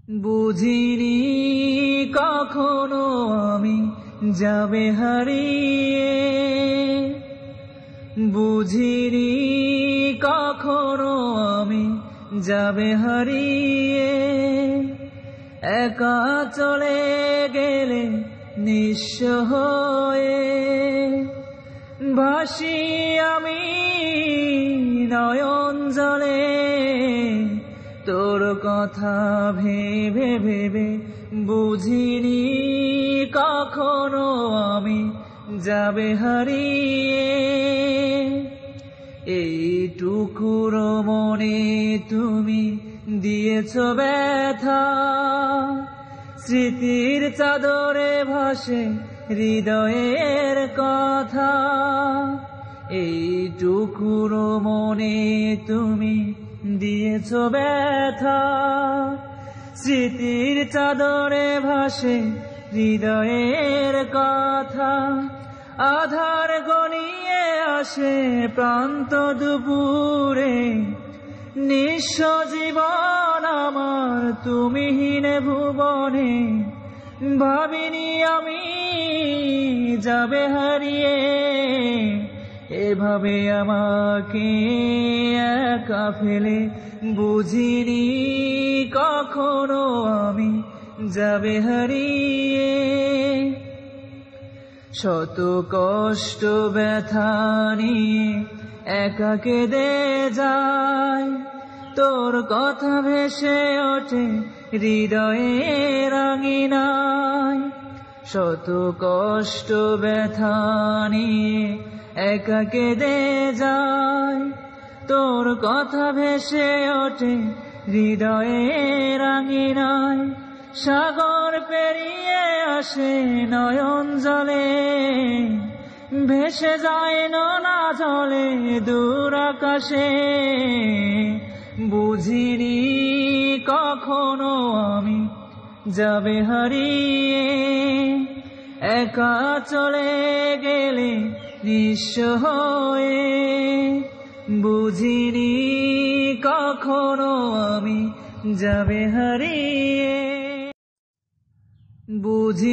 বুঝিনি কখনো আমি যাবে হারিয়ে, বুঝিনি কখনো আমি যাবে হারিয়ে। একা চলে গেলে নিঃস্ব হয়ে ভাসি আমি নয়ন জলে। তোর কথা ভেবে ভেবে বুঝিনি কখনো আমি যাবে হারিয়ে। এইটুকুরো মনে তুমি দিয়েছ ব্যথা, স্মৃতির চাদরে ভাসে হৃদয়ের কথা। এইটুকুরো মনে তুমি দিয়েছ ব্যথা, স্মৃতির চাদরে ভাসে হৃদয়ের কথা। আধার গনিয়ে আসে প্রান্ত দুপুরে, নিঃস্ব জীবন আমার তুমিহীন ভুবনে। ভাবিনি আমি যাবে হারিয়ে, এভাবে আমাকে একা ফেলে। বুঝিনি কখনো আমি যাবে হারিয়ে। শত কষ্ট ব্যথা নিয়ে একা কেঁদে যায়, তোর কথা ভেসে ওঠে হৃদয়ের আঙিনায়। শত কষ্ট ব্যথা নিয়ে একা কেঁদে যায়, তোর কথা ভেসে ওঠে হৃদয়ের আঙিনায়। সাগর পেরিয়ে আসে নয়ন জলে, ভেসে যায় নোনা জলে দূর আকাশে। বুঝিনি কখনো আমি যাবে হারিয়ে, একা চলে গেলে নিঃস্ব হয়ে। বুঝিনি কখনো আমি যাবে হারিয়ে।